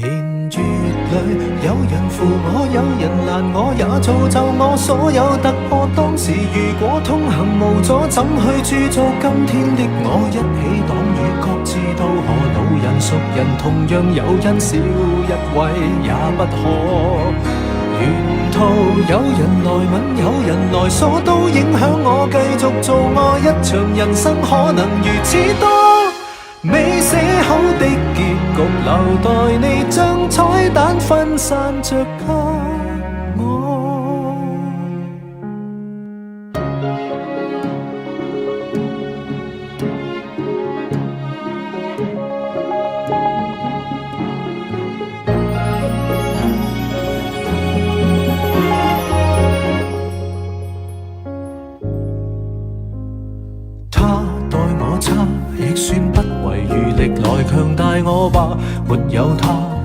年月裏，有人扶我，有人攔我，也造就我所有突破。當時如果通行無阻，怎去鑄造今天的我？一起擋雨，各自渡河，老人熟人同樣有因，少一位也不可。沿途有人來吻，有人來鎖，都影響我繼續做我。一場人生可能如此多。未寫好的結局，留待你將彩蛋分散着給我。他待我差，亦算不遺餘力來強大我吧，沒有他。